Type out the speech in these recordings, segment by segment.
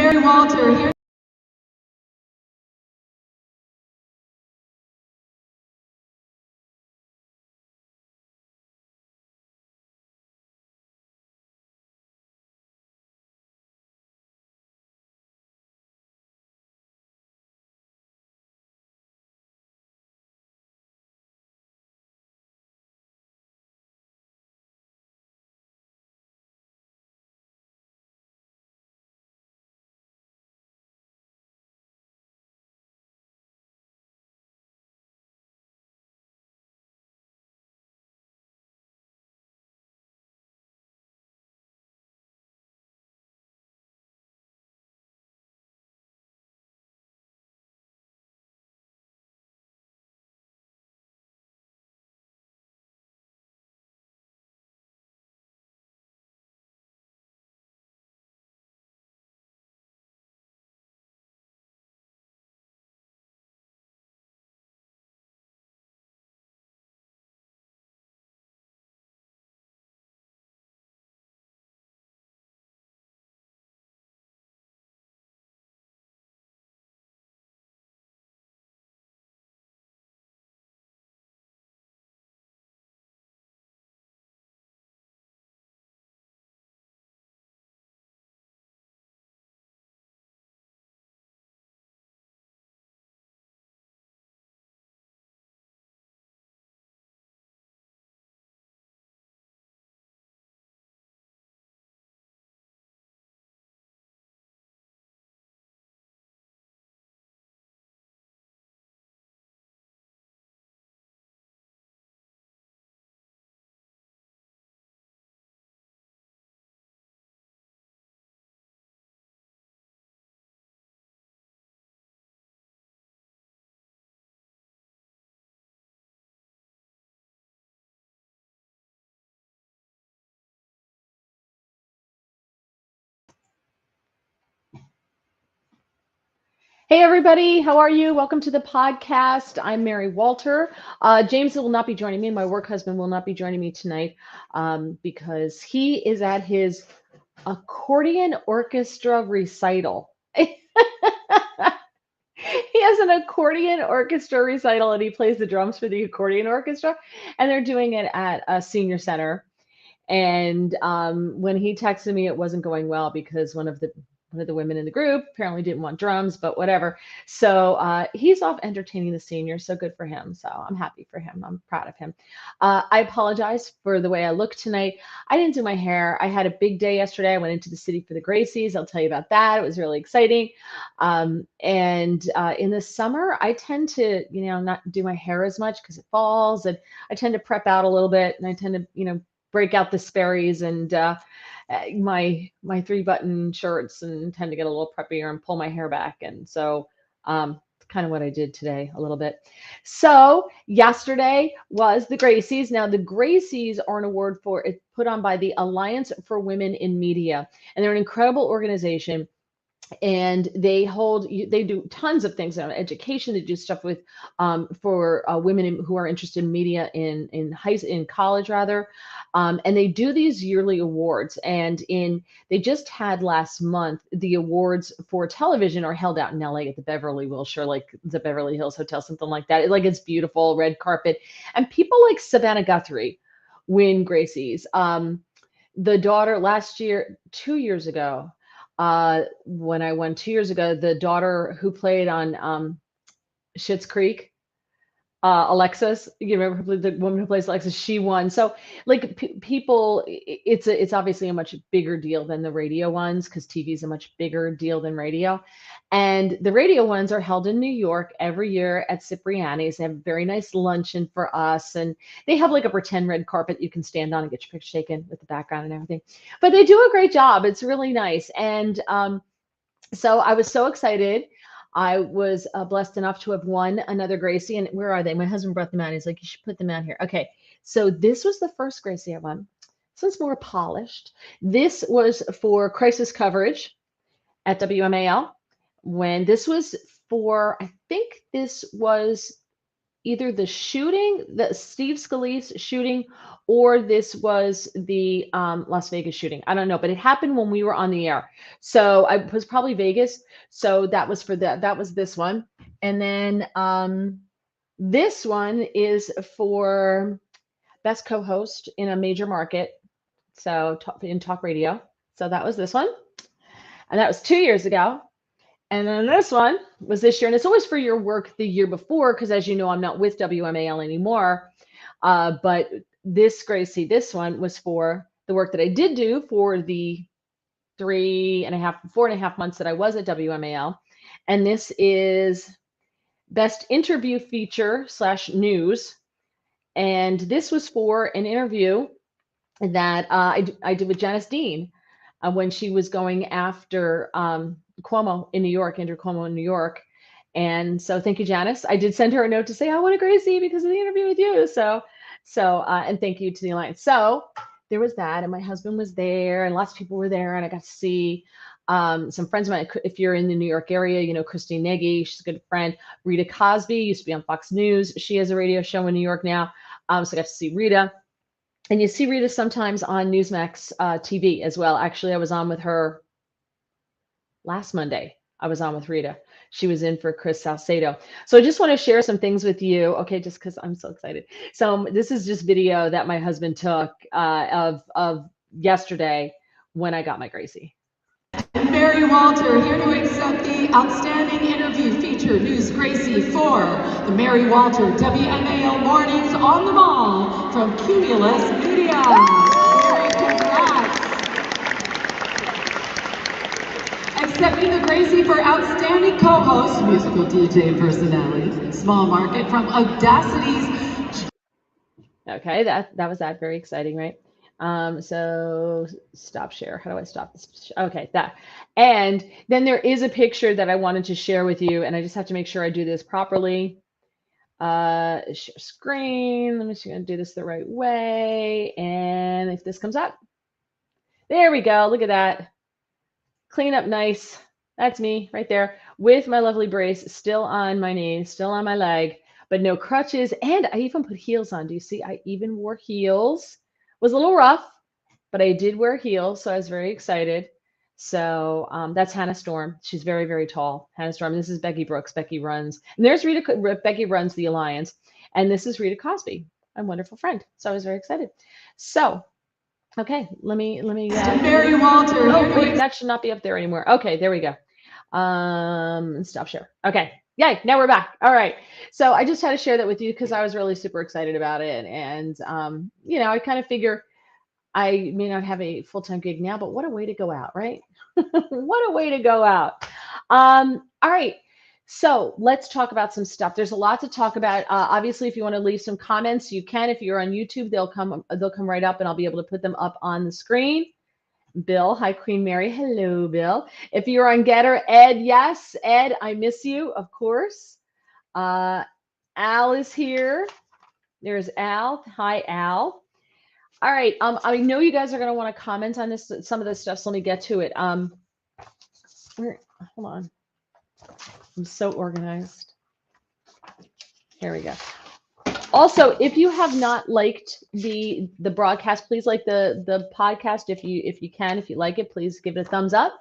Mary Walter here. Hey everybody, how are you? Welcome to the podcast. I'm Mary Walter. James will not be joining me. My work husband will not be joining me tonight because he is at his accordion orchestra recital. He has an accordion orchestra recital and he plays the drums for the accordion orchestra, and they're doing it at a senior center. And when he texted me, it wasn't going well because one of the women in the group apparently didn't want drums, but whatever. So he's off entertaining the seniors, so good for him. So I'm happy for him. I'm proud of him. I apologize for the way I look tonight. I didn't do my hair. I had a big day yesterday. I went into the city for the Gracies. I'll tell you about that. It was really exciting. And in the summer, I tend to, not do my hair as much because it falls, and I tend to prep out a little bit, and I tend to, break out the Sperry's and my 3-button shirts, and tend to get a little preppier and pull my hair back. And so kind of what I did today a little bit. So yesterday was the Gracies. Now the Gracies are an award put on by the Alliance for Women in Media, and they're an incredible organization. And they do tons of things on education. They do stuff with for women who are interested in media in college rather, and they do these yearly awards. And they just had last month the awards for television are held out in LA at the Beverly Wilshire, like the Beverly Hills Hotel, something like that. It's beautiful red carpet, and people like Savannah Guthrie win Gracies. The daughter last year, 2 years ago. When I won 2 years ago, the daughter who played on Schitt's Creek, Alexis, you remember the woman who plays Alexis? She won. So, people, it's obviously a much bigger deal than the radio ones because TV is a much bigger deal than radio. And the radio ones are held in New York every year at Cipriani's. They have a very nice luncheon for us, and they have like a pretend red carpet you can stand on and get your picture taken with the background and everything. But they do a great job. It's really nice. And so I was so excited. I was blessed enough to have won another Gracie. And where are they? My husband brought them out. He's like, you should put them out here. Okay. So this was the first Gracie I won. So it's more polished. This was for crisis coverage at WMAL. When this was for, I think this was either the shooting, the Steve Scalise shooting, or this was the Las Vegas shooting. I don't know, but it happened when we were on the air. So I was probably Vegas. So that was for that was this one. And then this one is for best co-host in a major market. So in talk radio. So that was this one. And that was 2 years ago. And then this one was this year. And it's always for your work the year before, because as you know, I'm not with WMAL anymore. But this, Gracie, this one was for the work that I did do for the 4.5 months that I was at WMAL. And this is best interview feature / news. And this was for an interview that I did with Janice Dean when she was going after Cuomo in New York, Andrew Cuomo in New York. And so thank you, Janice. I did send her a note to say, I want a Gracie because of the interview with you. So and thank you to the Alliance. So there was that, and my husband was there, and lots of people were there, and I got to see some friends of mine. If you're in the New York area, you know Christine Nagy, she's a good friend. Rita Cosby used to be on Fox News. She has a radio show in New York now. So I got to see Rita. And you see Rita sometimes on Newsmax TV as well. Actually, I was on with her last Monday. I was on with Rita. She was in for Chris Salcedo. So I just want to share some things with you. Okay, just because I'm so excited. So this is just video that my husband took of yesterday when I got my Gracie. Mary Walter here to accept the Outstanding Interview Feature News Gracie for the Mary Walter WMAL Mornings on the Mall from Cumulus Media. Mary, congrats. Accepting the Gracie for Outstanding Co-Host, Musical DJ and Personality, Small Market from Audacity's. Okay, that was that. Very exciting, right? So stop share. How do I stop this? Okay, that. And then there is a picture that I wanted to share with you, and I just have to make sure I do this properly. Share screen. Let me see if I can do this the right way. And if this comes up, there we go. Look at that. Clean up nice. That's me right there with my lovely brace still on my knee, still on my leg, but no crutches. And I even put heels on. Do you see? I even wore heels. Was a little rough, but I did wear heels, so I was very excited. So that's Hannah Storm. She's very, very tall. Hannah Storm. This is Becky Brooks. Becky runs. And there's Rita. Becky runs the Alliance. And this is Rita Cosby, my wonderful friend. So I was very excited. So, okay, let me. Mary Walter. Oh, wait, that should not be up there anymore. Okay, there we go. Stop share. Okay. Yay, now we're back. All right. So I just had to share that with you because I was really super excited about it. And, you know, I kind of figure I may not have a full-time gig now, but what a way to go out, right? What a way to go out. All right. So let's talk about some stuff. There's a lot to talk about. Obviously, if you want to leave some comments, you can. If you're on YouTube, they'll come right up and I'll be able to put them up on the screen. Bill, hi, Queen Mary. Hello, Bill. If you're on Gettr, Ed, yes, Ed, I miss you, of course. Al is here. There's Al. Hi, Al. All right. I know you guys are going to want to comment on this, some of this stuff, so let me get to it. Hold on. I'm so organized. Here we go. Also, if you have not liked the broadcast, please like the podcast. If you can, if you like it, please give it a thumbs up.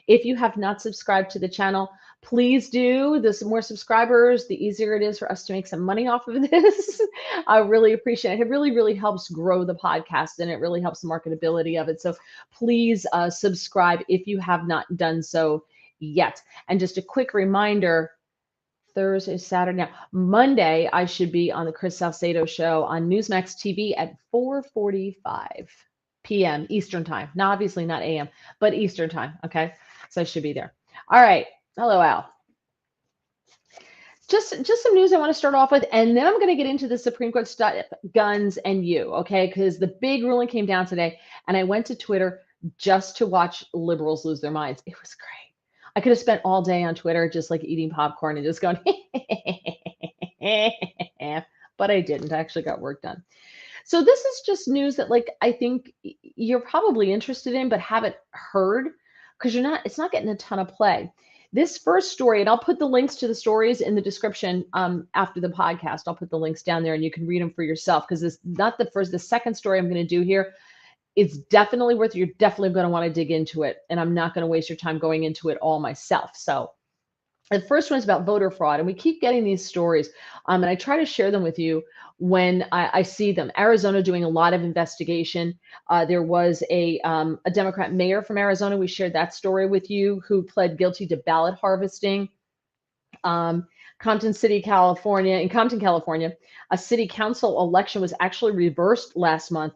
If you have not subscribed to the channel, please do. The more subscribers, the easier it is for us to make some money off of this. I really appreciate it. It really, really helps grow the podcast, and it really helps the marketability of it. So please subscribe if you have not done so yet. And just a quick reminder, Thursday, Saturday, now Monday, I should be on the Chris Salcedo show on Newsmax TV at 4:45 p.m. Eastern time. Now, obviously not AM, but Eastern time. Okay, so I should be there. All right. Hello, Al. Just some news I want to start off with, and then I'm going to get into the Supreme Court stuff, guns and you, okay? Because the big ruling came down today, and I went to Twitter just to watch liberals lose their minds. It was great. I could have spent all day on Twitter just like eating popcorn and just going, but I didn't. I actually got work done. So this is just news that like I think you're probably interested in, but haven't heard because it's not getting a ton of play. This first story, and I'll put the links to the stories in the description after the podcast. I'll put the links down there and you can read them for yourself, because it's not the second story I'm going to do here. It's definitely worth it. You're definitely going to want to dig into it. And I'm not going to waste your time going into it all myself. So the first one is about voter fraud. And we keep getting these stories. And I try to share them with you when I see them. Arizona doing a lot of investigation. There was a Democrat mayor from Arizona. We shared that story with you, who pled guilty to ballot harvesting. Compton, California, a city council election was actually reversed last month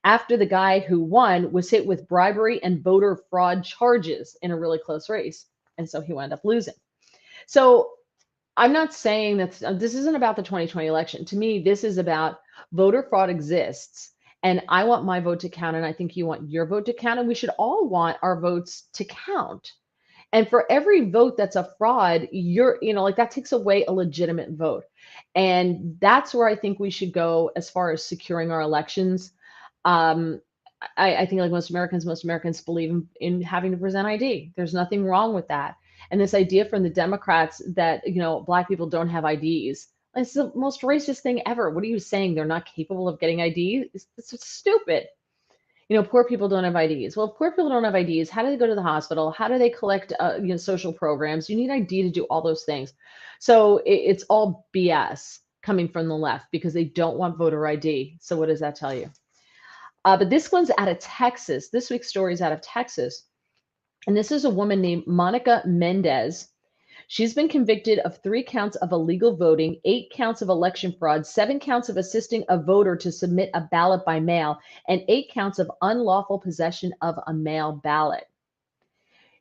after the guy who won was hit with bribery and voter fraud charges in a really close race. And so he wound up losing. So I'm not saying that this isn't about the 2020 election. To me, this is about voter fraud exists. And I want my vote to count. And I think you want your vote to count. And we should all want our votes to count. And for every vote that's a fraud, that takes away a legitimate vote. And that's where I think we should go as far as securing our elections. I think, like most Americans believe in having to present ID. There's nothing wrong with that. And this idea from the Democrats that, Black people don't have IDs, it's the most racist thing ever. What are you saying? They're not capable of getting IDs? It's stupid. Poor people don't have IDs. Well, if poor people don't have IDs, how do they go to the hospital? How do they collect, social programs? You need ID to do all those things. So it's all BS coming from the left because they don't want voter ID. So what does that tell you? But this one's out of Texas. This week's story is out of Texas. And this is a woman named Monica Mendez. She's been convicted of 3 counts of illegal voting, 8 counts of election fraud, 7 counts of assisting a voter to submit a ballot by mail, and 8 counts of unlawful possession of a mail ballot.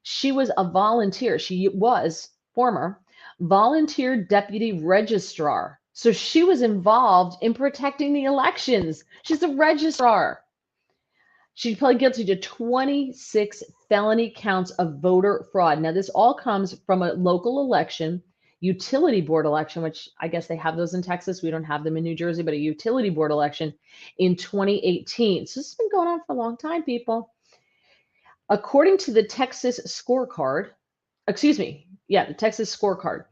She was a volunteer. She was former volunteer deputy registrar. So she was involved in protecting the elections. She's a registrar. She pled guilty to 26 felony counts of voter fraud. Now, this all comes from a local election, utility board election, which I guess they have those in Texas. We don't have them in New Jersey, but a utility board election in 2018. So this has been going on for a long time, people. According to the Texas scorecard, the Texas scorecard,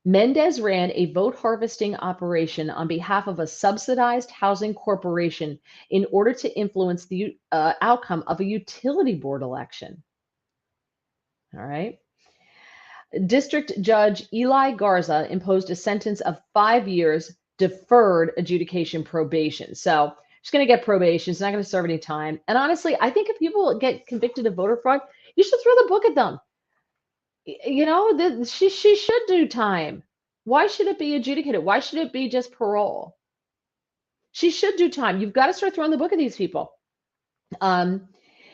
Mendez ran a vote harvesting operation on behalf of a subsidized housing corporation in order to influence the outcome of a utility board election. All right. District Judge Eli Garza imposed a sentence of 5 years deferred adjudication probation. So she's going to get probation. She's not going to serve any time. And honestly, I think if people get convicted of voter fraud, you should throw the book at them. She should do time. Why should it be adjudicated? Why should it be just parole? She should do time. You've got to start throwing the book at these people.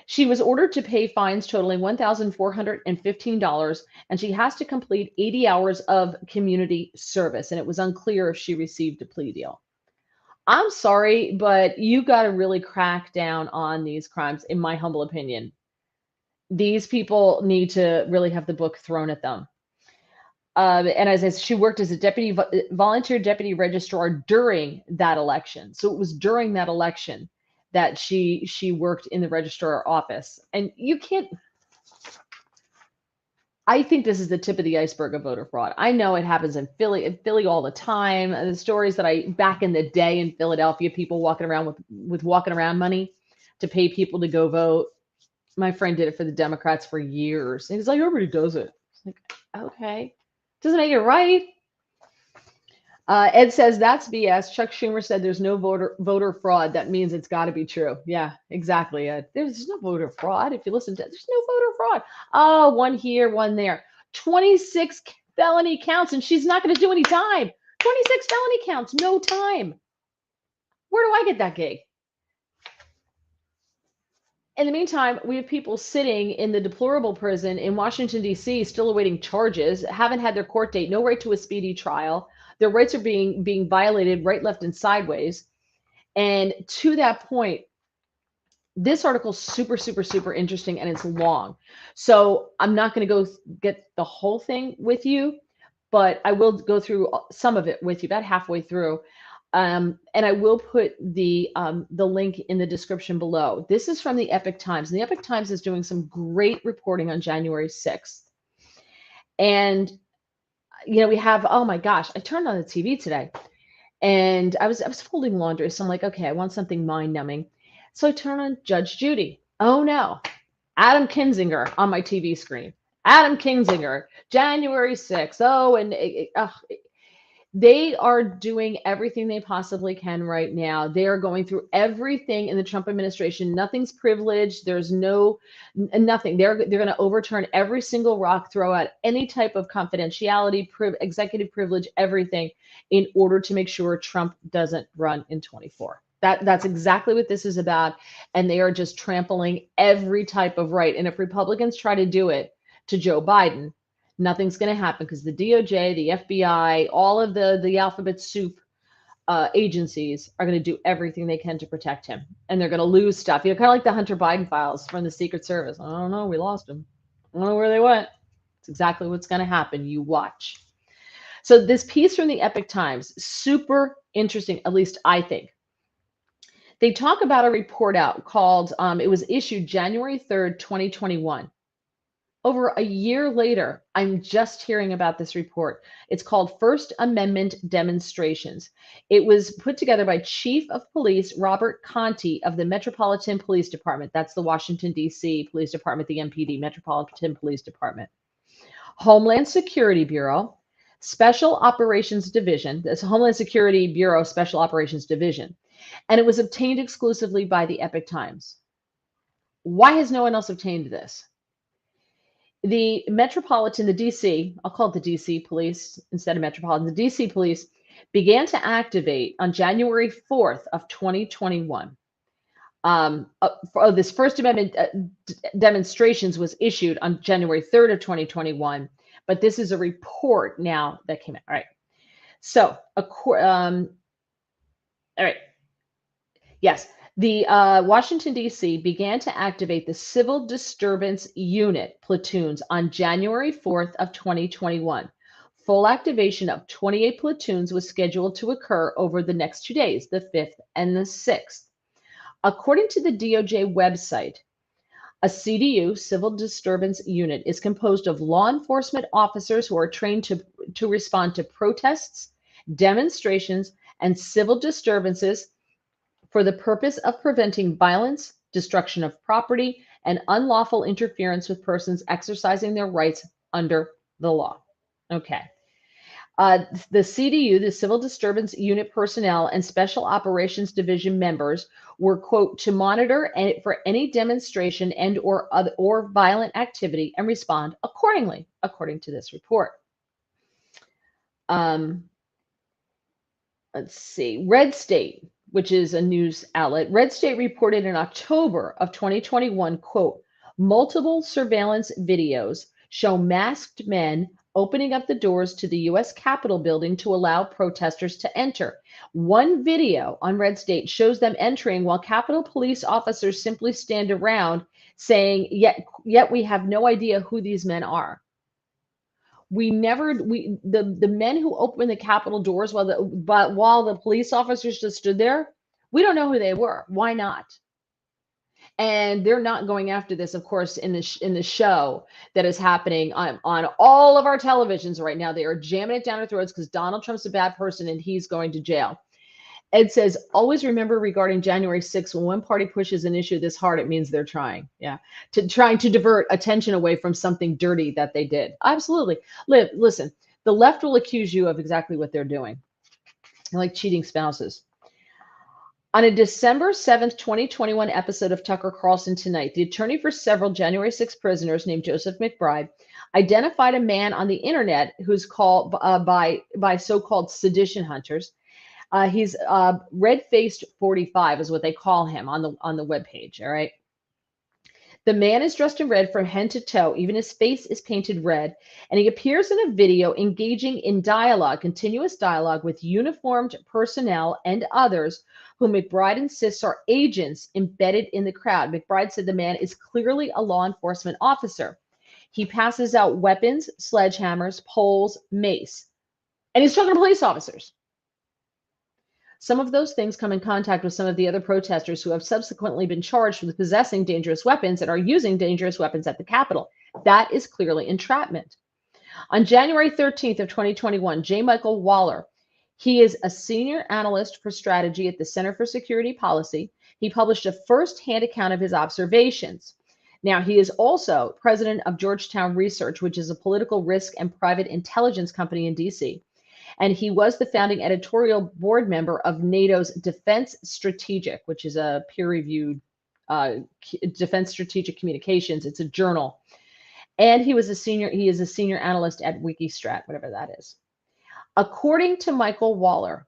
She was ordered to pay fines totaling $1,415, and she has to complete 80 hours of community service. And it was unclear if she received a plea deal. I'm sorry, but you got to really crack down on these crimes, in my humble opinion. These people need to really have the book thrown at them. And as I said, she worked as a volunteer deputy registrar during that election. So it was during that election that she worked in the registrar office. And you can't, I think this is the tip of the iceberg of voter fraud. I know it happens in Philly all the time. The stories that back in the day in Philadelphia, people walking around with walking around money to pay people to go vote. My friend did it for the Democrats for years. And he's like, everybody does it. It's like, okay. Doesn't make it right. Ed says, that's BS. Chuck Schumer said there's no voter fraud. That means it's got to be true. Yeah, exactly, Ed. There's no voter fraud. If you listen to it, there's no voter fraud. Oh, one here, one there. 26 felony counts, and she's not going to do any time. 26 felony counts, no time. Where do I get that gig? In the meantime, we have people sitting in the deplorable prison in Washington, D.C., still awaiting charges, haven't had their court date, no right to a speedy trial. Their rights are being violated right, left, and sideways. And to that point, this article is super, super, super interesting, and it's long. So I'm not going to go get the whole thing with you, but I will go through some of it with you, about halfway through. And I will put the link in the description below. This is from the Epoch Times, and the Epoch Times is doing some great reporting on January 6th. And, you know, we have, oh my gosh, I turned on the TV today and I was folding laundry. So I'm like, okay, I want something mind numbing. So I turn on Judge Judy. Oh no, Adam Kinzinger on my TV screen. Adam Kinzinger, January 6th. Oh, and they are doing everything they possibly can right now. They are going through everything in the Trump administration. Nothing's privileged. There's nothing. They're going to overturn every single rock, throw out any type of confidentiality, executive privilege, everything, in order to make sure Trump doesn't run in 24. That's exactly what this is about. And they are just trampling every type of right. And if Republicans try to do it to Joe Biden, nothing's going to happen, because the DOJ, the FBI, all of the alphabet soup agencies are going to do everything they can to protect him. And they're going to lose stuff. You know, kind of like the Hunter Biden files from the Secret Service. I don't know. We lost them. I don't know where they went. It's exactly what's going to happen. You watch. So this piece from the Epoch Times, super interesting, at least I think. They talk about a report out called, it was issued January 3rd, 2021. Over a year later, I'm just hearing about this report. It's called First Amendment Demonstrations. It was put together by Chief of Police Robert Conti of the Metropolitan Police Department. That's the Washington, D.C. Police Department, the MPD, Metropolitan Police Department. Homeland Security Bureau, Special Operations Division. That's Homeland Security Bureau, Special Operations Division. And it was obtained exclusively by the Epoch Times. Why has no one else obtained this? The Metropolitan, the DC, I'll call it the DC police instead of Metropolitan, the DC police began to activate on January 4th of 2021. This First Amendment demonstrations was issued on January 3rd of 2021, but this is a report now that came out. All right. So, all right. Yes. The Washington, D.C. began to activate the Civil Disturbance Unit platoons on January 4th of 2021. Full activation of 28 platoons was scheduled to occur over the next 2 days, the 5th and the 6th. According to the DOJ website, a CDU, Civil Disturbance Unit, is composed of law enforcement officers who are trained to respond to protests, demonstrations, and civil disturbances for the purpose of preventing violence, destruction of property, and unlawful interference with persons exercising their rights under the law. Okay. The CDU, the Civil Disturbance Unit personnel and Special Operations Division members were, quote, to monitor for any demonstration and or violent activity and respond accordingly, according to this report. Let's see, Red State, which is a news outlet. Red State reported in October of 2021, quote, multiple surveillance videos show masked men opening up the doors to the U.S. Capitol building to allow protesters to enter. One video on Red State shows them entering while Capitol police officers simply stand around saying, yet we have no idea who these men are. The men who opened the Capitol doors while the police officers just stood there, we don't know who they were. Why not? And they're not going after this, of course, in the show that is happening on all of our televisions right now. They are jamming it down our throats because Donald Trump's a bad person and he's going to jail. It says, always remember regarding January 6th, when one party pushes an issue this hard, it means they're trying. Yeah. Trying to divert attention away from something dirty that they did. Absolutely. Listen, the left will accuse you of exactly what they're doing. They're like cheating spouses. On a December 7th, 2021 episode of Tucker Carlson Tonight, the attorney for several January 6 prisoners named Joseph McBride identified a man on the internet who's called by so-called sedition hunters. He's red-faced 45 is what they call him on the webpage. All right. The man is dressed in red from head to toe. Even his face is painted red. And he appears in a video engaging in dialogue, continuous dialogue with uniformed personnel and others who McBride insists are agents embedded in the crowd. McBride said the man is clearly a law enforcement officer. He passes out weapons, sledgehammers, poles, mace. And he's talking to police officers. Some of those things come in contact with some of the other protesters who have subsequently been charged with possessing dangerous weapons and are using dangerous weapons at the Capitol. That is clearly entrapment. On January 13th of 2021, J. Michael Waller, he is a senior analyst for strategy at the Center for Security Policy. He published a first-hand account of his observations. Now, he is also president of Georgetown Research, which is a political risk and private intelligence company in DC. And he was the founding editorial board member of NATO's Defense Strategic, which is a peer-reviewed Defense Strategic Communications. It's a journal. And he is a senior analyst at Wikistrat, whatever that is. According to Michael Waller,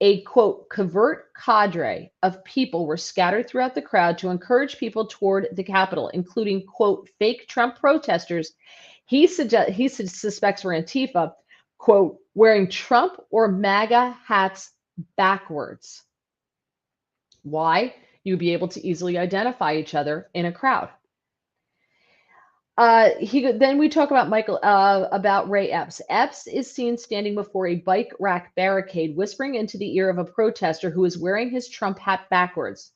a, quote, covert cadre of people were scattered throughout the crowd to encourage people toward the Capitol, including, quote, fake Trump protesters. He suspects were Antifa, quote, wearing Trump or MAGA hats backwards. Why? You'd be able to easily identify each other in a crowd. Then we talk about about Ray Epps. Epps is seen standing before a bike rack barricade, whispering into the ear of a protester who is wearing his Trump hat backwards.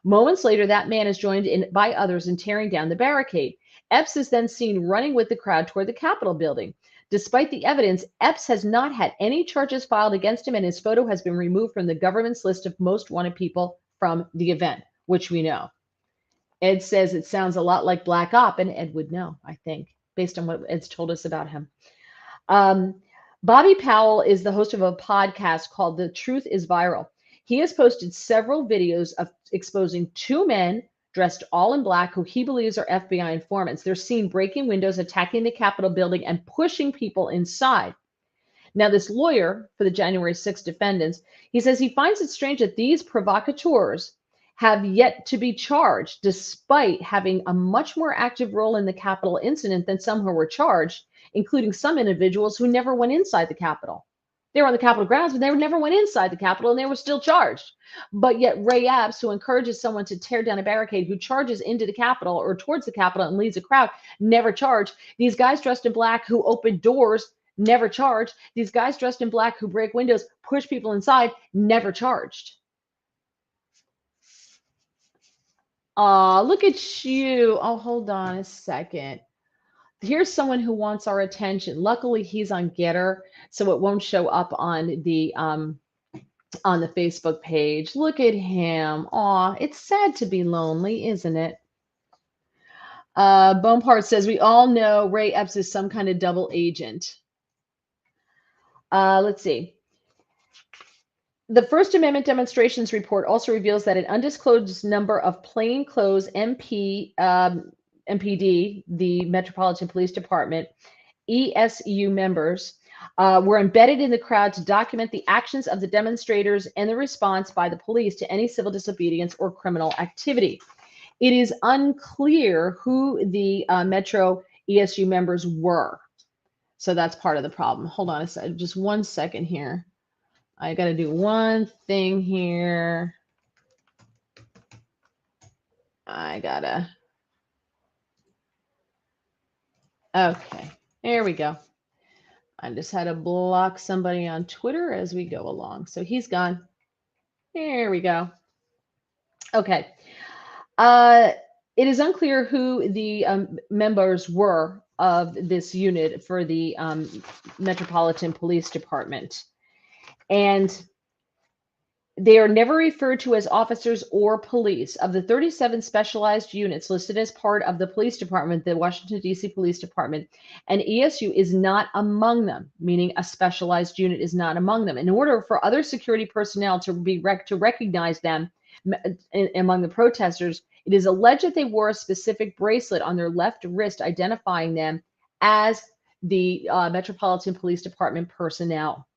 Moments later, that man is joined in by others in tearing down the barricade. Epps is then seen running with the crowd toward the Capitol building. Despite the evidence, Epps has not had any charges filed against him, and his photo has been removed from the government's list of most wanted people from the event, which we know. Ed says it sounds a lot like Black Op, and Ed would know, I think, based on what Ed's told us about him. Bobby Powell is the host of a podcast called The Truth is Viral. He has posted several videos of exposing two men dressed all in black who he believes are FBI informants. They're seen breaking windows, attacking the Capitol building, and pushing people inside. Now, this lawyer for the January 6th defendants, he says he finds it strange that these provocateurs have yet to be charged, despite having a much more active role in the Capitol incident than some who were charged, including some individuals who never went inside the Capitol. They were on the Capitol grounds, but they never went inside the Capitol, and they were still charged. But yet Ray Epps, who encourages someone to tear down a barricade, who charges into the Capitol or towards the Capitol and leads a crowd, never charged. These guys dressed in black who open doors, never charged. These guys dressed in black who break windows, push people inside, never charged. Look at you. Oh, hold on a second. Here's someone who wants our attention. Luckily, he's on Gettr, so it won't show up on the Facebook page. Look at him. Aw, it's sad to be lonely, isn't it? Bonepart says, we all know Ray Epps is some kind of double agent. Let's see. The First Amendment demonstrations report also reveals that an undisclosed number of plainclothes MPD, the Metropolitan Police Department, ESU members, were embedded in the crowd to document the actions of the demonstrators and the response by the police to any civil disobedience or criminal activity. It is unclear who the Metro ESU members were. So that's part of the problem. Hold on a second, just 1 second here. I got to do one thing here. Okay, there we go. I just had to block somebody on Twitter as we go along. So he's gone. There we go. Okay. It is unclear who the members were of this unit for the Metropolitan Police Department. And they are never referred to as officers or police. Of the 37 specialized units listed as part of the police department, the Washington, D.C. Police Department, and ESU is not among them, meaning a specialized unit is not among them. In order for other security personnel to recognize them among the protesters, it is alleged that they wore a specific bracelet on their left wrist identifying them as the Metropolitan Police Department personnel.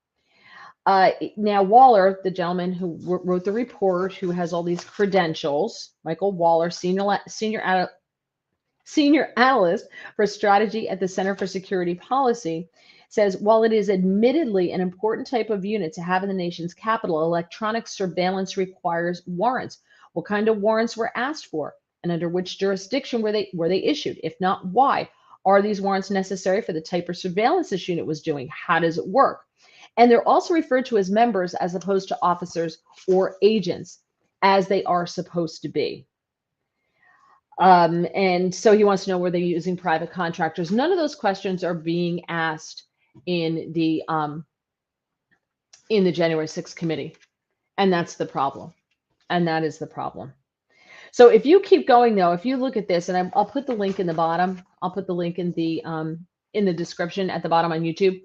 Now, Waller, the gentleman who wrote the report, who has all these credentials, Michael Waller, senior analyst for strategy at the Center for Security Policy, says, while it is admittedly an important type of unit to have in the nation's capital, electronic surveillance requires warrants. What kind of warrants were asked for, and under which jurisdiction were they issued? If not, why? Are these warrants necessary for the type of surveillance this unit was doing? How does it work? And they're also referred to as members as opposed to officers or agents, as they are supposed to be. And so he wants to know, were they using private contractors? None of those questions are being asked in the January 6th committee. And that's the problem. And that is the problem. So if you keep going though, if you look at this, and I'll put the link in the bottom, I'll put the link in the description at the bottom on YouTube.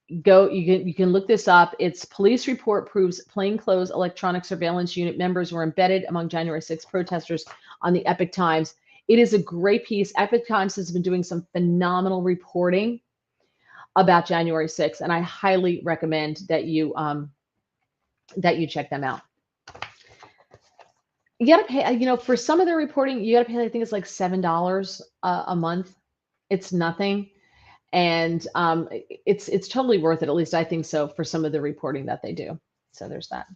You can look this up. It's police report proves plainclothes electronic surveillance unit members were embedded among January 6th protesters on the Epic Times. It is a great piece. Epic Times has been doing some phenomenal reporting about January 6th, and I highly recommend that you check them out. You got to pay, for some of their reporting, you got to pay, I think it's like $7 a month. It's nothing. And it's totally worth it. At least I think so, for some of the reporting that they do. So there's that.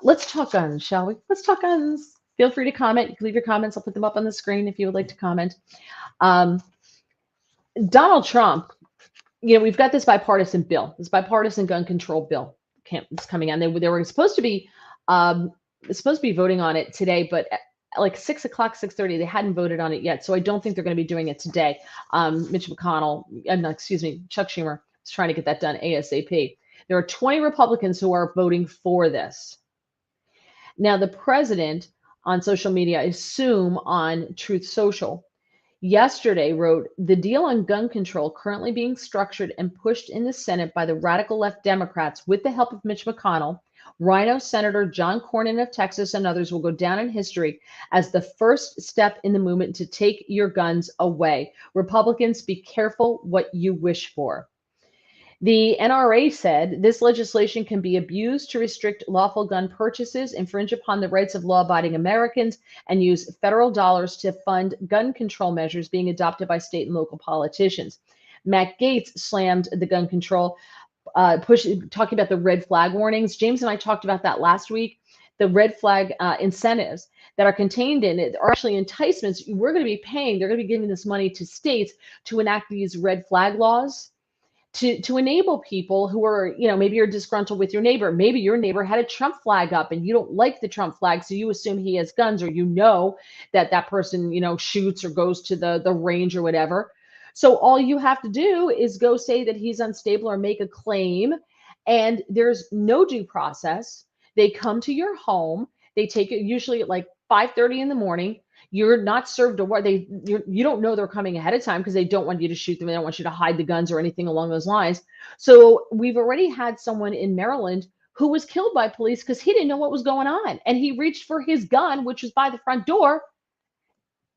Let's talk guns, shall we? Let's talk guns. Feel free to comment. You can leave your comments. I'll put them up on the screen if you would like to comment. Donald Trump, we've got this bipartisan bill, this bipartisan gun control bill is coming on. They were supposed to be voting on it today, but at like 6 o'clock, 6:30, they hadn't voted on it yet. So I don't think they're going to be doing it today. Chuck Schumer is trying to get that done ASAP. There are 20 Republicans who are voting for this. Now, the president on social media, I assume on Truth Social, yesterday wrote, the deal on gun control currently being structured and pushed in the Senate by the radical left Democrats with the help of Mitch McConnell, Rhino Senator John Cornyn of Texas, and others will go down in history as the first step in the movement to take your guns away. Republicans, be careful what you wish for. The NRA said this legislation can be abused to restrict lawful gun purchases, infringe upon the rights of law-abiding Americans, and use federal dollars to fund gun control measures being adopted by state and local politicians. Matt Gaetz slammed the gun control talking about the red flag warnings. James and I talked about that last week. The red flag incentives that are contained in it are actually enticements. We're going to be paying, they're going to be giving this money to states to enact these red flag laws to enable people who are, maybe you're disgruntled with your neighbor. Maybe your neighbor had a Trump flag up and you don't like the Trump flag, so you assume he has guns, or that person, shoots or goes to the range or whatever. So all you have to do is go say that he's unstable or make a claim, and there's no due process. They come to your home. They take it usually at like 5:30 in the morning. You're not served a warrant. You don't know they're coming ahead of time because they don't want you to shoot them. They don't want you to hide the guns or anything along those lines. So we've already had someone in Maryland who was killed by police because he didn't know what was going on. And he reached for his gun, which was by the front door,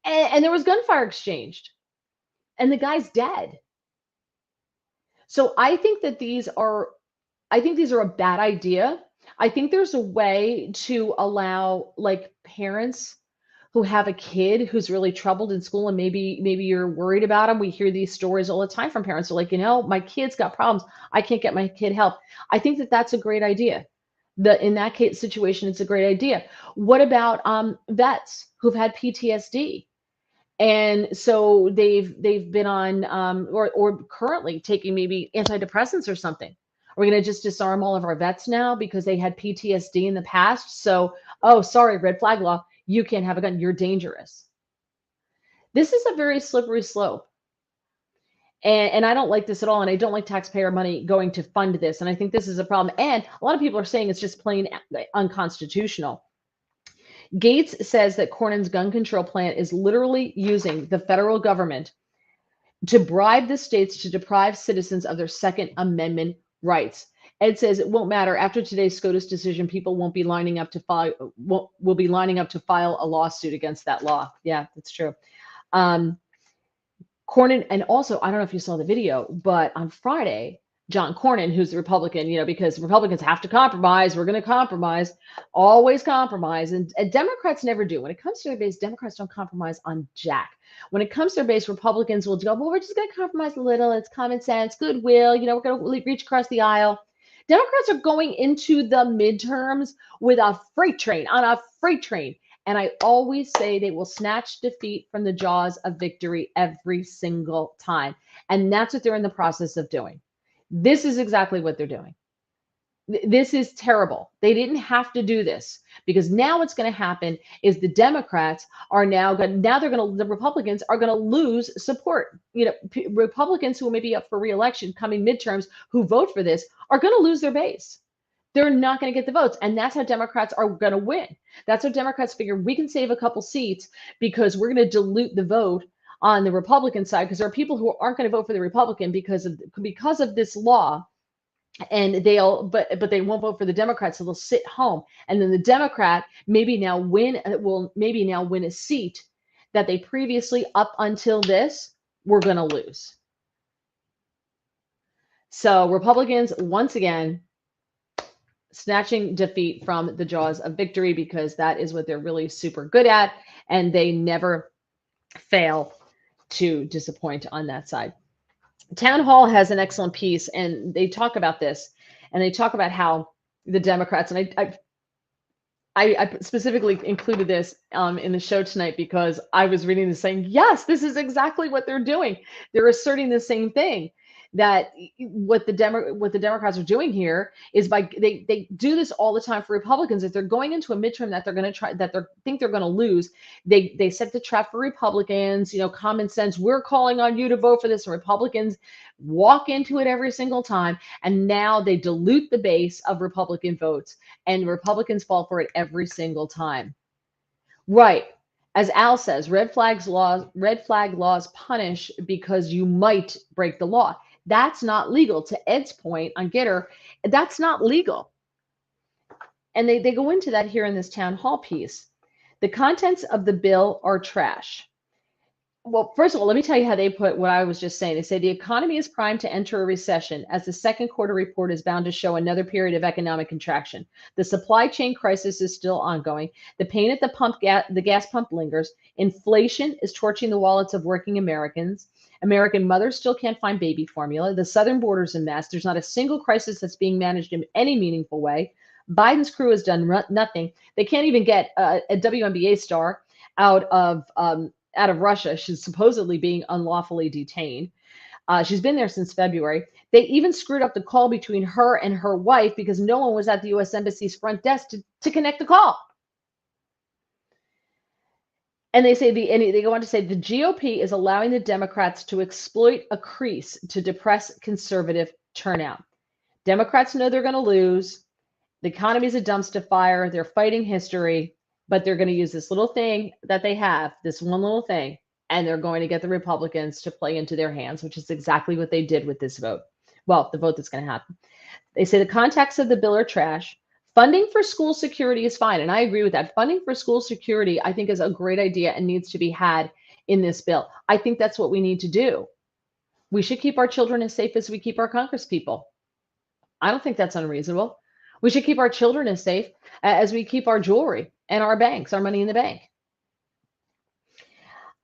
and there was gunfire exchanged. And the guy's dead. So I think these are a bad idea. I think there's a way to allow, like, parents who have a kid who's really troubled in school, and maybe you're worried about them. We hear these stories all the time from parents who are like, my kid's got problems. I can't get my kid help. I think that's a great idea. In that case situation, it's a great idea. What about vets who've had PTSD? And so they've been on or currently taking maybe antidepressants or something. We're going to just disarm all of our vets now because they had PTSD in the past. So, oh, sorry, red flag law. You can't have a gun. You're dangerous. This is a very slippery slope. And I don't like this at all. And I don't like taxpayer money going to fund this. And I think this is a problem. And a lot of people are saying it's just plain unconstitutional. Gaetz says that Cornyn's gun control plan is literally using the federal government to bribe the states to deprive citizens of their Second Amendment rights. Ed says it won't matter. After today's SCOTUS decision, people won't be lining up to file a lawsuit against that law. Yeah, that's true. Cornyn, and also, I don't know if you saw the video, but on Friday, John Cornyn, who's the Republican, because Republicans have to compromise. We're going to compromise, always compromise. And Democrats never do. When it comes to their base, Democrats don't compromise on jack. When it comes to their base, Republicans will go, well, we're just going to compromise a little. It's common sense, goodwill. We're going to reach across the aisle. Democrats are going into the midterms with on a freight train. And I always say they will snatch defeat from the jaws of victory every single time. And that's what they're in the process of doing. This is exactly what they're doing. This is terrible. They didn't have to do this, because now what's going to happen is the Democrats are the Republicans are going to lose support. Republicans who may be up for reelection coming midterms who vote for this are going to lose their base. They're not going to get the votes. And that's how Democrats are going to win. That's how Democrats figure we can save a couple seats because we're going to dilute the vote on the Republican side, because there are people who aren't going to vote for the Republican because of this law, and but they won't vote for the Democrats, so they'll sit home. And then the Democrat will maybe now win a seat that they previously, up until this, were going to lose. So Republicans, once again, snatching defeat from the jaws of victory, because that is what they're really super good at, and they never fail to disappoint on that side. Town Hall has an excellent piece, and they talk about this, and they talk about how the Democrats, and I specifically included this in the show tonight because I was reading this saying, yes, this is exactly what they're doing. They're asserting the same thing, that what the Democrats are doing here is they do this all the time for Republicans. If they're going into a midterm that they think they're going to lose, they set the trap for Republicans. Common sense. We're calling on you to vote for this, and Republicans walk into it every single time. And now they dilute the base of Republican votes, and Republicans fall for it every single time. Right. As Al says, red flag laws punish because you might break the law. That's not legal. To Ed's point on Gettr, that's not legal. And they go into that here in this town hall piece. The contents of the bill are trash. Well, first of all, let me tell you how they put what I was just saying. They say the economy is primed to enter a recession, as the second quarter report is bound to show another period of economic contraction. The supply chain crisis is still ongoing. The pain at the gas pump lingers. Inflation is torching the wallets of working Americans. American mothers still can't find baby formula. The southern border's a mess. There's not a single crisis that's being managed in any meaningful way. Biden's crew has done nothing. They can't even get a WNBA star out of Russia. She's supposedly being unlawfully detained. She's been there since February. They even screwed up the call between her and her wife because no one was at the U.S. Embassy's front desk to connect the call. And they go on to say the GOP is allowing the Democrats to exploit a crease to depress conservative turnout. Democrats know they're going to lose. The economy is a dumpster fire. They're fighting history, but they're going to use this little thing that they have, this one little thing, and they're going to get the Republicans to play into their hands, which is exactly what they did with this vote. Well, the vote that's going to happen. They say the contents of the bill are trash. Funding for school security is fine, and I agree with that. Funding for school security, I think, is a great idea and needs to be had in this bill. I think that's what we need to do. We should keep our children as safe as we keep our congresspeople. I don't think that's unreasonable. We should keep our children as safe as we keep our jewelry and our banks, our money in the bank.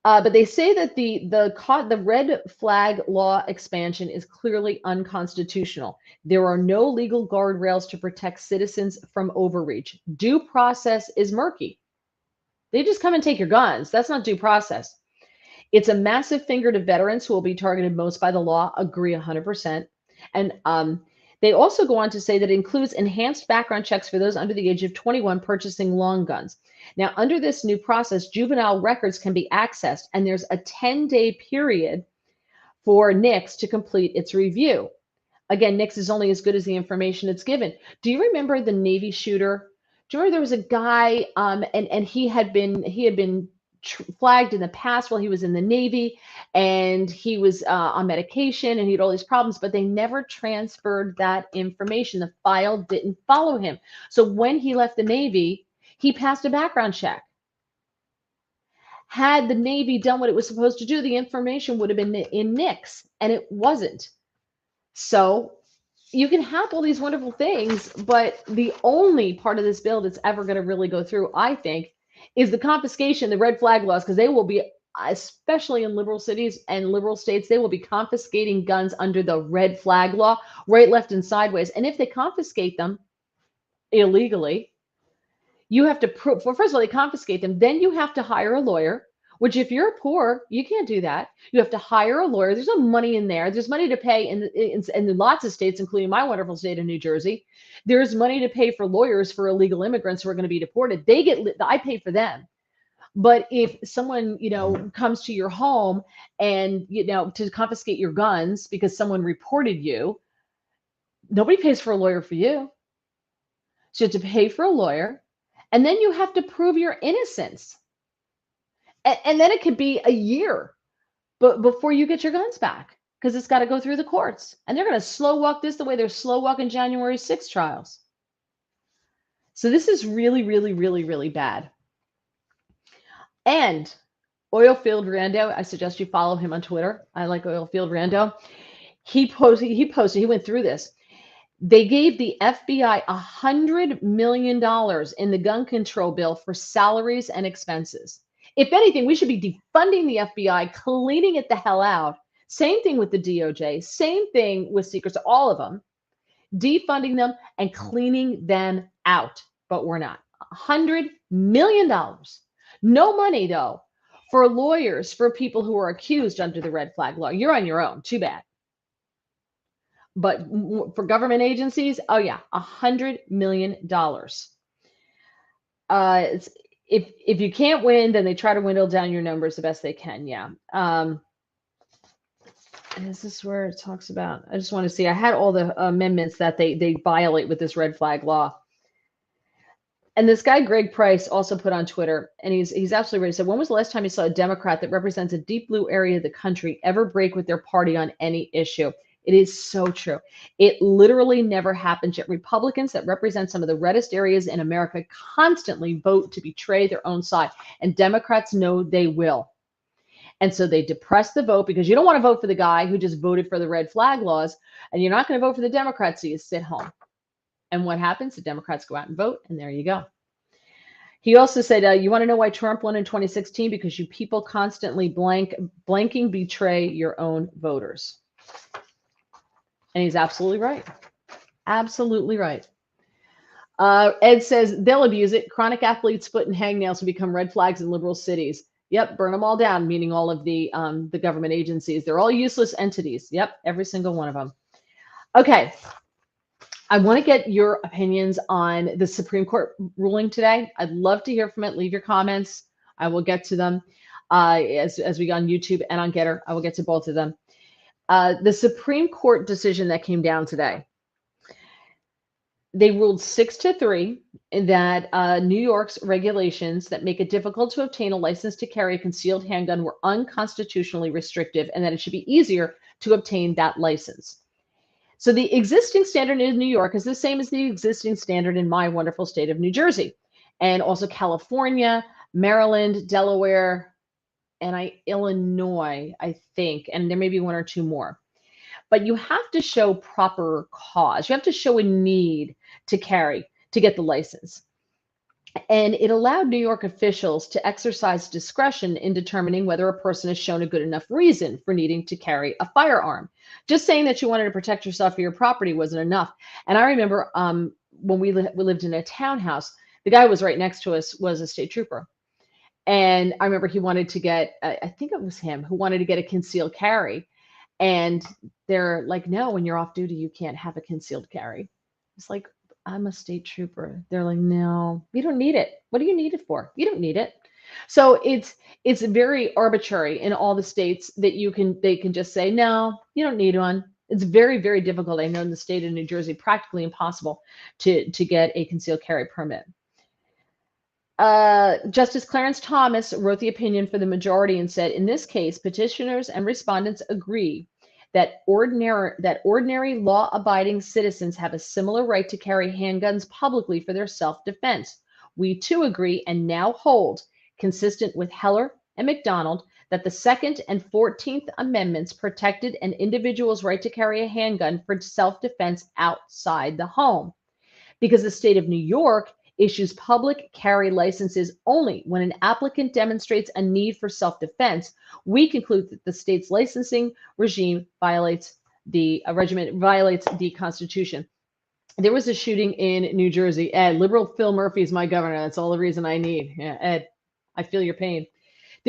But they say that the red flag law expansion is clearly unconstitutional. There are no legal guardrails to protect citizens from overreach. Due process is murky. They just come and take your guns. That's not due process. It's a massive finger to veterans who will be targeted most by the law. Agree 100%. And they also go on to say that it includes enhanced background checks for those under the age of 21 purchasing long guns. Now, under this new process, juvenile records can be accessed, and there's a 10-day period for NICS to complete its review. Again, NICS is only as good as the information it's given. Do you remember the Navy shooter? Do you remember there was a guy, and he had been flagged in the past while he was in the Navy, and he was on medication and he had all these problems, but they never transferred that information. The file didn't follow him. So when he left the Navy, he passed a background check. Had the Navy done what it was supposed to do, the information would have been in NICS, and it wasn't. So you can have all these wonderful things, but the only part of this bill that's ever going to really go through, I think, is the confiscation, the red flag laws, because they will be, especially in liberal cities and liberal states, they will be confiscating guns under the red flag law, right, left, and sideways. And if they confiscate them illegally, you have to prove, well, first of all, they confiscate them, then you have to hire a lawyer, which if you're poor, you can't do that. You have to hire a lawyer. There's no money in there. There's money to pay in lots of states, including my wonderful state of New Jersey. There's money to pay for lawyers for illegal immigrants who are going to be deported. I pay for them. But if someone, comes to your home and, to confiscate your guns because someone reported you, nobody pays for a lawyer for you. So you have to pay for a lawyer, and then you have to prove your innocence. And then it could be a year before you get your guns back, because it's got to go through the courts. And they're going to slow walk this the way they're slow walking January 6th trials. So this is really, really, really, really bad. And Oilfield Rando, I suggest you follow him on Twitter. I like Oilfield Rando. He went through this. They gave the FBI $100 million in the gun control bill for salaries and expenses. If anything, we should be defunding the FBI, cleaning it the hell out. Same thing with the DOJ, same thing with Secrets, all of them, defunding them and cleaning them out. But we're not. $100 million. No money, though, for lawyers, for people who are accused under the red flag law. You're on your own. Too bad. But for government agencies, oh yeah, $100 million. If you can't win, then they try to dwindle down your numbers the best they can. Yeah. Is this where it talks about? I just want to see. I had all the amendments that they violate with this red flag law. And this guy, Greg Price, also put on Twitter, and he's absolutely right. He said, when was the last time you saw a Democrat that represents a deep blue area of the country ever break with their party on any issue? It is so true. It literally never happens. Yet Republicans that represent some of the reddest areas in America constantly vote to betray their own side. And Democrats know they will. And so they depress the vote, because you don't want to vote for the guy who just voted for the red flag laws, and you're not going to vote for the Democrats, so you sit home. And what happens? The Democrats go out and vote, and there you go. He also said, you want to know why Trump won in 2016? Because you people constantly blanking betray your own voters. And he's absolutely right. Absolutely right. Ed says, they'll abuse it. Chronic athletes' foot and hangnails will become red flags in liberal cities. Yep, burn them all down, meaning all of the government agencies. They're all useless entities. Yep, every single one of them. Okay. I want to get your opinions on the Supreme Court ruling today. I'd love to hear from it. Leave your comments. I will get to them as we go on YouTube and on Gettr. I will get to both of them. The Supreme Court decision that came down today, they ruled 6-3 that New York's regulations that make it difficult to obtain a license to carry a concealed handgun were unconstitutionally restrictive, and that it should be easier to obtain that license. So the existing standard in New York is the same as the existing standard in my wonderful state of New Jersey, and also California, Maryland, Delaware, and Illinois, I think, and there may be one or two more. But you have to show proper cause. You have to show a need to carry to get the license. And it allowed New York officials to exercise discretion in determining whether a person has shown a good enough reason for needing to carry a firearm. Just saying that you wanted to protect yourself or your property wasn't enough. And I remember when we lived in a townhouse, the guy who was right next to us was a state trooper. And I remember he wanted to get, I think it was him, who wanted to get a concealed carry. And they're like, no, when you're off duty, you can't have a concealed carry. It's like, I'm a state trooper. They're like, no, you don't need it. What do you need it for? You don't need it. So it's very arbitrary in all the states that they can just say, no, you don't need one. It's very, very difficult. I know in the state of New Jersey, practically impossible to get a concealed carry permit. Justice Clarence Thomas wrote the opinion for the majority and said, in this case, petitioners and respondents agree that ordinary law-abiding citizens have a similar right to carry handguns publicly for their self-defense. We too agree and now hold, consistent with Heller and McDonald, that the Second and 14th Amendments protected an individual's right to carry a handgun for self-defense outside the home. Because the state of New York issues public carry licenses only when an applicant demonstrates a need for self-defense, we conclude that the state's licensing regime violates the Constitution. There was a shooting in New Jersey. Ed, liberal Phil Murphy is my governor. That's all the reason I need. Yeah, Ed, I feel your pain.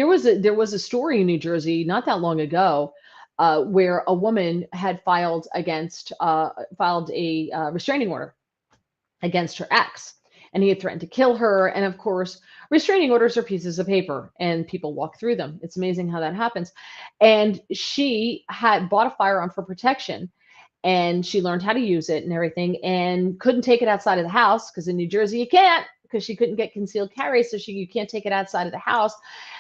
There was a story in New Jersey not that long ago where a woman had filed a restraining order against her ex, and he had threatened to kill her. And of course, restraining orders are pieces of paper, and people walk through them. It's amazing how that happens. And she had bought a firearm for protection, and she learned how to use it and everything, and couldn't take it outside of the house because in New Jersey you can't, because she couldn't get concealed carry, so you can't take it outside of the house.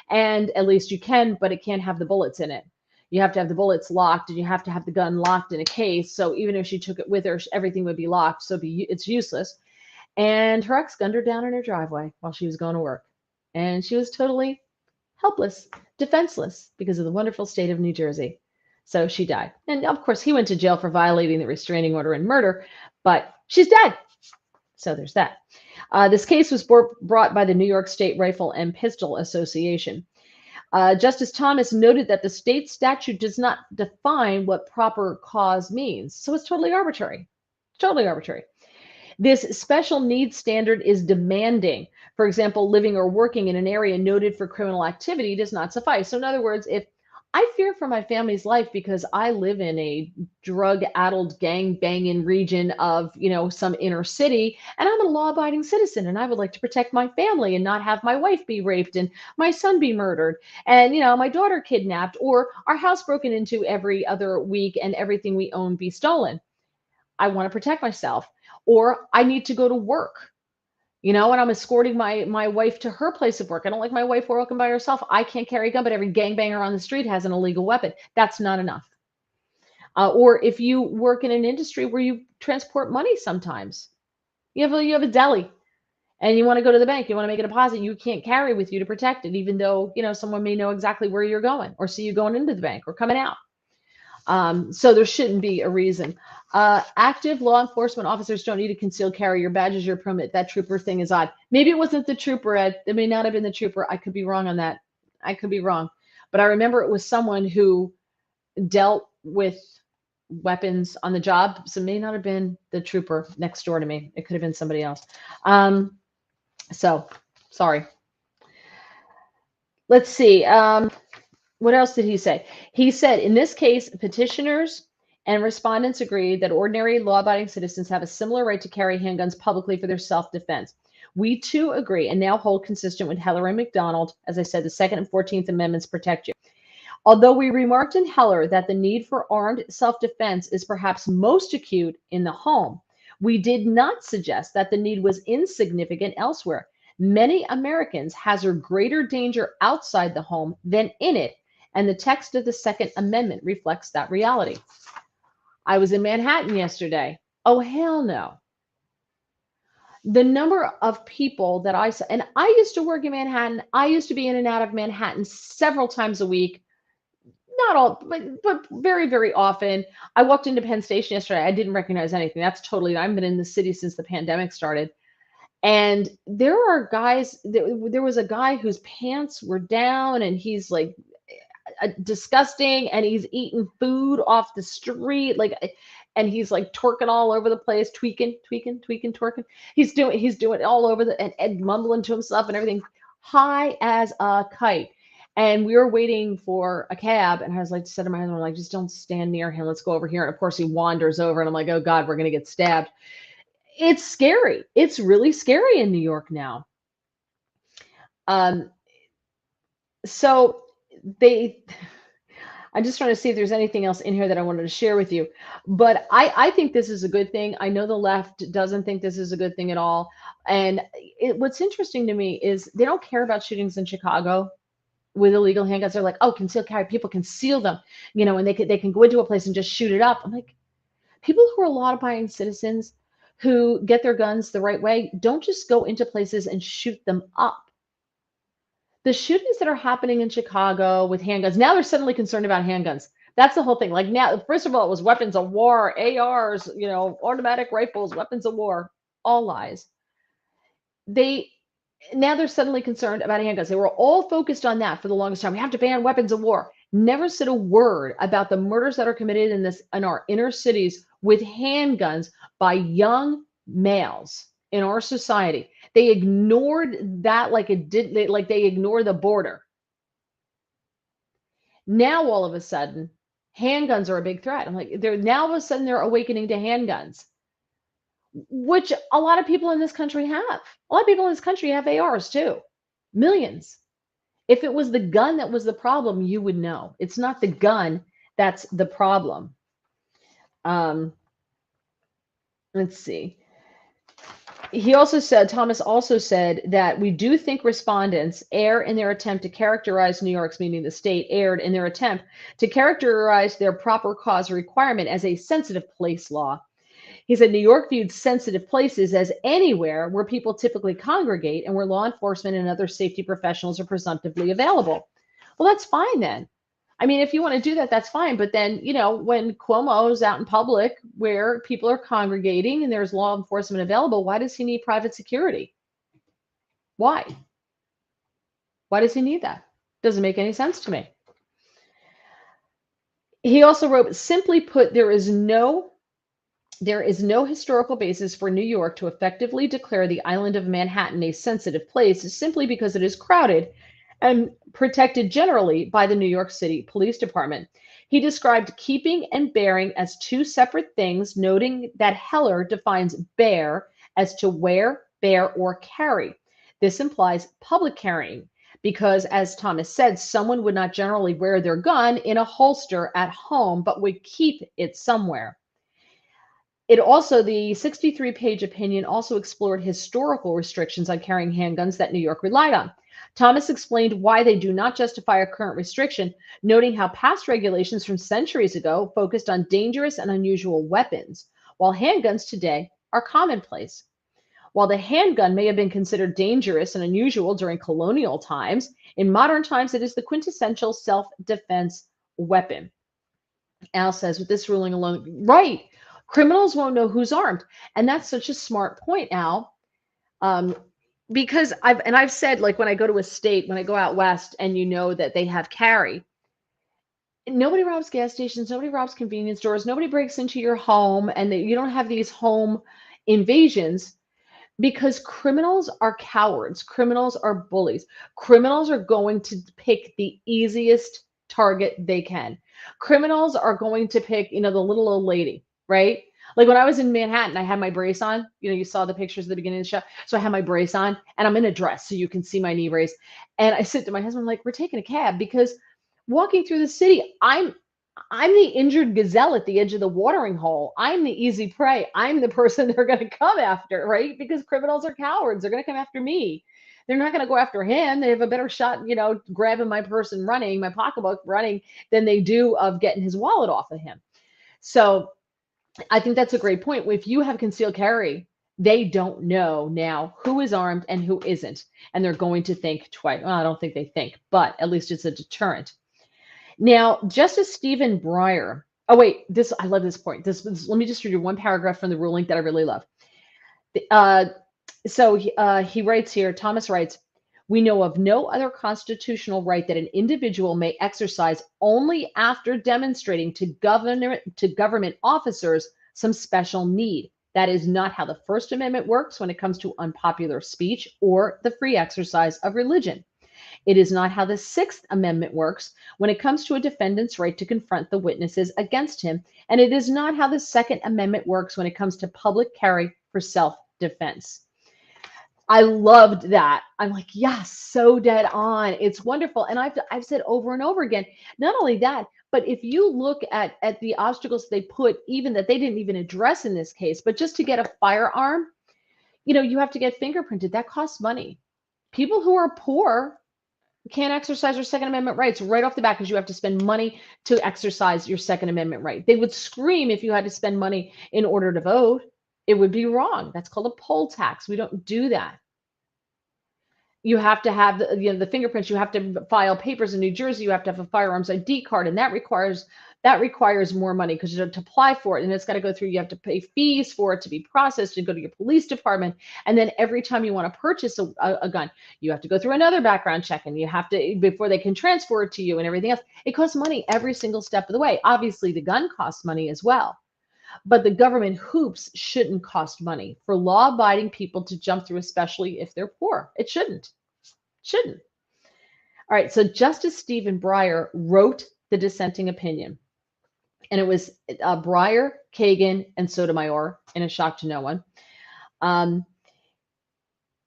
And at least you can, but it can't have the bullets in it. You have to have the bullets locked, and you have to have the gun locked in a case. So even if she took it with her, everything would be locked. So it's useless. And her ex gunned her down in her driveway while she was going to work. And she was totally helpless, defenseless, because of the wonderful state of New Jersey. So she died. And of course, he went to jail for violating the restraining order and murder, but she's dead. So there's that. This case was brought by the New York State Rifle and Pistol Association. Justice Thomas noted that the state statute does not define what proper cause means. So it's totally arbitrary. Totally arbitrary. This special needs standard is demanding. For example, living or working in an area noted for criminal activity does not suffice. So in other words, if I fear for my family's life because I live in a drug-addled, gang-banging region of, some inner city, and I'm a law-abiding citizen, and I would like to protect my family and not have my wife be raped and my son be murdered and, my daughter kidnapped, or our house broken into every other week and everything we own be stolen. I want to protect myself. Or I need to go to work, and I'm escorting my wife to her place of work. I don't like my wife working by herself. I can't carry a gun, but every gangbanger on the street has an illegal weapon. That's not enough. Or if you work in an industry where you transport money sometimes, you have a deli and you want to go to the bank, you want to make a deposit, you can't carry with you to protect it, even though, someone may know exactly where you're going or see you going into the bank or coming out. So there shouldn't be a reason. Active law enforcement officers don't need to conceal carry. Your badge is your permit. That trooper thing is odd. Maybe it wasn't the trooper, Ed. It may not have been the trooper. I could be wrong on that. I could be wrong. But I remember it was someone who dealt with weapons on the job. So it may not have been the trooper next door to me. It could have been somebody else. So sorry. Let's see. What else did he say? He said, in this case, petitioners and respondents agree that ordinary law-abiding citizens have a similar right to carry handguns publicly for their self-defense. We too agree and now hold consistent with Heller and McDonald. As I said, the Second and 14th Amendments protect you. Although we remarked in Heller that the need for armed self-defense is perhaps most acute in the home, we did not suggest that the need was insignificant elsewhere. Many Americans hazard greater danger outside the home than in it, and the text of the Second Amendment reflects that reality. I was in Manhattan yesterday. Oh, hell no. The number of people that I saw, and I used to work in Manhattan. I used to be in and out of Manhattan several times a week. Not all, but very, very often. I walked into Penn Station yesterday. I didn't recognize anything. That's totally, I've been in the city since the pandemic started. And there are guys, there was a guy whose pants were down and he's like disgusting, and he's eating food off the street, and he's like twerking all over the place, tweaking, twerking. He's doing it all over and mumbling to himself and everything, high as a kite. And we were waiting for a cab, and I was like, said to my husband, I'm like, just don't stand near him. Let's go over here. And of course he wanders over, and I'm like, oh God, we're gonna get stabbed. It's scary. It's really scary in New York now. So I'm just trying to see if there's anything else in here that I wanted to share with you. But I think this is a good thing. I know the left doesn't think this is a good thing at all. And what's interesting to me is they don't care about shootings in Chicago with illegal handguns. They're like, oh, concealed carry, people conceal them, and they can go into a place and just shoot it up. I'm like, people who are law-abiding citizens who get their guns the right way don't just go into places and shoot them up. The shootings that are happening in Chicago with handguns, now they're suddenly concerned about handguns. That's the whole thing. Like now, first of all, it was weapons of war, ARs, automatic rifles, weapons of war, all lies. Now they're suddenly concerned about handguns. They were all focused on that for the longest time. We have to ban weapons of war. Never said a word about the murders that are committed in our inner cities with handguns by young males in our society. They ignored that like they ignored the border. Now, all of a sudden, handguns are a big threat. I'm like, now all of a sudden they're awakening to handguns, which a lot of people in this country have. A lot of people in this country have ARs too. Millions. If it was the gun that was the problem, you would know. It's not the gun that's the problem. Let's see. Thomas also said that we do think respondents err in their attempt to characterize New York's, meaning the state, erred in their attempt to characterize their proper cause requirement as a sensitive place law. He said New York viewed sensitive places as anywhere where people typically congregate and where law enforcement and other safety professionals are presumptively available. Well, that's fine then. I mean, if you want to do that, that's fine. But then, when Cuomo's out in public where people are congregating and there's law enforcement available, why does he need private security? Why? Why does he need that? Doesn't make any sense to me. He also wrote, simply put, there is no historical basis for New York to effectively declare the island of Manhattan a sensitive place simply because it is crowded and protected generally by the New York City Police Department. He described keeping and bearing as two separate things, noting that Heller defines bear as to wear, bear, or carry. This implies public carrying because, as Thomas said, someone would not generally wear their gun in a holster at home, but would keep it somewhere. The 63-page opinion also explored historical restrictions on carrying handguns that New York relied on. Thomas explained why they do not justify a current restriction, noting how past regulations from centuries ago focused on dangerous and unusual weapons, while handguns today are commonplace. While the handgun may have been considered dangerous and unusual during colonial times, in modern times it is the quintessential self-defense weapon. Al says, with this ruling alone, right, criminals won't know who's armed. And that's such a smart point, Al. Because I've said, like, when I go to a state, when I go out west and that they have carry, nobody robs gas stations, nobody robs convenience stores, nobody breaks into your home, and you don't have these home invasions because criminals are cowards. Criminals are bullies. Criminals are going to pick the easiest target they can. Criminals are going to pick, the little old lady, right? Like when I was in Manhattan, I had my brace on. You saw the pictures at the beginning of the show. So I had my brace on and I'm in a dress so you can see my knee brace. And I said to my husband, like, we're taking a cab because walking through the city, I'm the injured gazelle at the edge of the watering hole. I'm the easy prey. I'm the person they're going to come after, right? Because criminals are cowards. They're going to come after me. They're not going to go after him. They have a better shot, grabbing my purse and running, my pocketbook running, than they do of getting his wallet off of him. So I think that's a great point. If you have concealed carry, they don't know now who is armed and who isn't. And they're going to think twice. Well, I don't think they think, but at least it's a deterrent. Now, Justice Stephen Breyer. Oh, wait, I love this point. Let me just read you one paragraph from the ruling that I really love. He writes here, Thomas writes, we know of no other constitutional right that an individual may exercise only after demonstrating to government officers some special need. That is not how the First Amendment works when it comes to unpopular speech or the free exercise of religion. It is not how the Sixth Amendment works when it comes to a defendant's right to confront the witnesses against him. And it is not how the Second Amendment works when it comes to public carry for self-defense. I loved that. I'm like, yes, so dead on. It's wonderful. And I've said over and over again, not only that, but if you look at the obstacles they put, even that they didn't even address in this case, but just to get a firearm, you have to get fingerprinted. That costs money. People who are poor can't exercise their Second Amendment rights right off the bat because you have to spend money to exercise your Second Amendment right. They would scream if you had to spend money in order to vote. It would be wrong. That's called a poll tax. We don't do that. You have to have the fingerprints. You have to file papers in New Jersey. You have to have a firearms ID card, and that requires more money because you have to apply for it, and it's got to go through. You have to pay fees for it to be processed and go to your police department. And then every time you want to purchase a gun, you have to go through another background check, and you have to before they can transfer it to you and everything else. It costs money every single step of the way. Obviously, the gun costs money as well. But the government hoops shouldn't cost money for law-abiding people to jump through, especially if they're poor. It shouldn't. All right, so Justice Stephen Breyer wrote the dissenting opinion. And it was Breyer, Kagan, and Sotomayor, in a shock to no one.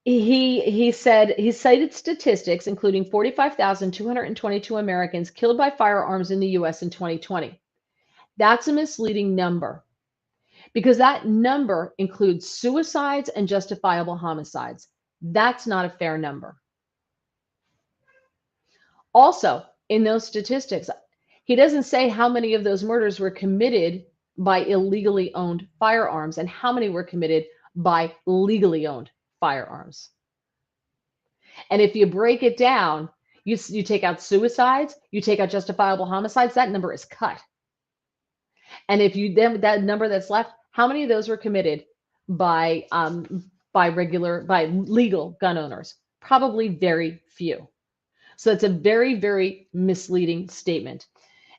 He said he cited statistics including 45,222 Americans killed by firearms in the U.S. in 2020. That's a misleading number because that number includes suicides and justifiable homicides. That's not a fair number. Also, in those statistics, he doesn't say how many of those murders were committed by illegally owned firearms and how many were committed by legally owned firearms. And if you break it down, you take out suicides, you take out justifiable homicides, that number is cut. And if you then, that number that's left, how many of those were committed by legal gun owners? Probably very few. So it's a very, very misleading statement.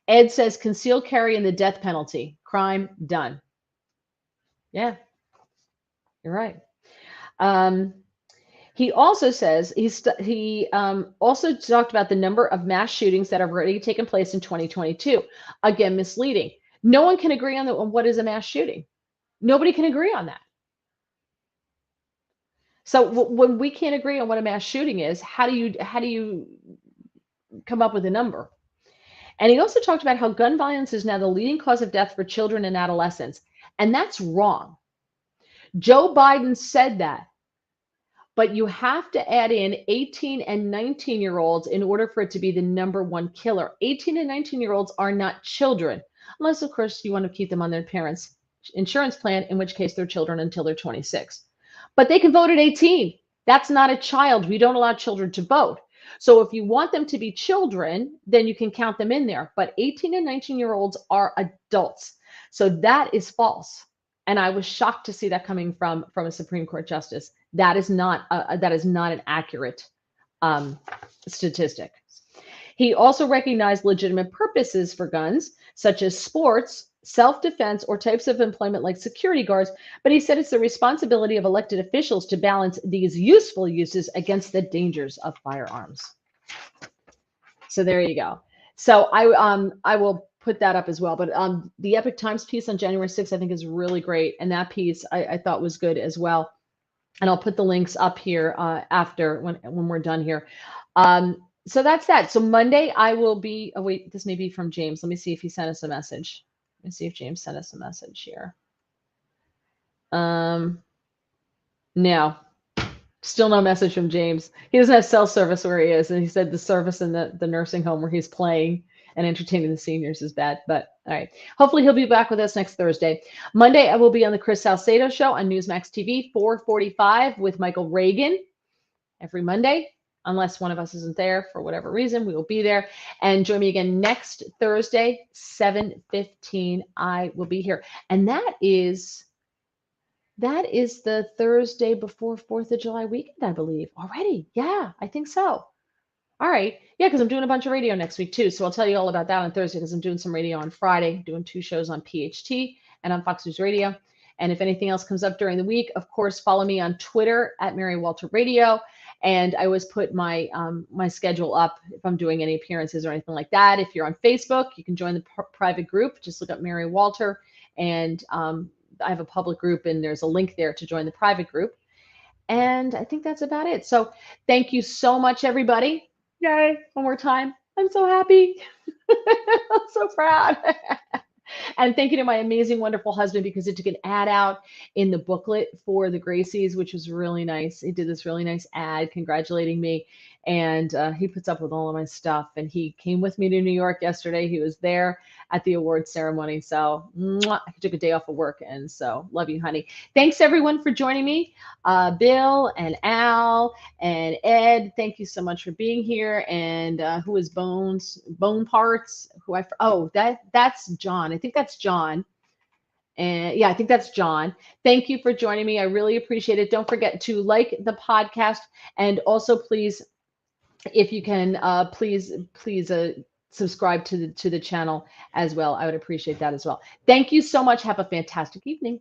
Ed says conceal carry and the death penalty. Crime done. Yeah, you're right. He also says he also talked about the number of mass shootings that have already taken place in 2022. Again, misleading. No one can agree on what is a mass shooting. Nobody can agree on that. So when we can't agree on what a mass shooting is, how do you come up with a number? And he also talked about how gun violence is now the leading cause of death for children and adolescents. And that's wrong. Joe Biden said that. But you have to add in 18 and 19-year-olds in order for it to be the number one killer. 18 and 19-year-olds are not children, unless, of course, you want to keep them on their parents' insurance plan, in which case they're children until they're 26. But they can vote at 18. That's not a child. We don't allow children to vote. So if you want them to be children, then you can count them in there. But 18 and 19-year-olds are adults. So that is false. And I was shocked to see that coming from a Supreme Court justice. That is not an accurate statistic. He also recognized legitimate purposes for guns, such as sports, self-defense, or types of employment like security guards. But he said it's the responsibility of elected officials to balance these useful uses against the dangers of firearms. So there you go. So I will put that up as well. But the Epoch Times piece on January 6th, I think, is really great. And that piece I thought was good as well. And I'll put the links up here after when we're done here. So that's that. So Monday I will be, oh wait, this may be from James. Let me see if he sent us a message. Let me see if James sent us a message here. No, still no message from James. He doesn't have cell service where he is. And he said the service in the nursing home where he's playing and entertaining the seniors is bad. But all right, hopefully he'll be back with us next Thursday. Monday, I will be on the Chris Salcedo Show on Newsmax TV, 4:45 with Michael Reagan every Monday. Unless one of us isn't there for whatever reason, we will be there. And join me again next Thursday, 7:15. I will be here. And that is the Thursday before 4th of July weekend, I believe. Already. Yeah, I think so. All right. Yeah, because I'm doing a bunch of radio next week too. So I'll tell you all about that on Thursday because I'm doing some radio on Friday, doing 2 shows on PHT and on Fox News Radio. And if anything else comes up during the week, of course, follow me on Twitter at Mary Walter Radio. And I always put my my schedule up if I'm doing any appearances or anything like that. If you're on Facebook, you can join the private group. Just look up Mary Walter. And I have a public group, and there's a link there to join the private group. And I think that's about it. So thank you so much, everybody. Yay, one more time. I'm so happy. I'm so proud. And thank you to my amazing, wonderful husband, because he took an ad out in the booklet for the Gracies, which was really nice. He did this really nice ad congratulating me. And he puts up with all of my stuff. And he came with me to New York yesterday. He was there at the award ceremony. So I took a day off of work. And so love you, honey. Thanks, everyone, for joining me. Bill and Al and Ed, thank you so much for being here. And who is Bone Parts? That's John. I think that's John. And yeah, I think that's John. Thank you for joining me. I really appreciate it. Don't forget to like the podcast. And also, please, if you can, please subscribe to the channel as well. I would appreciate that as well. Thank you so much. Have a fantastic evening.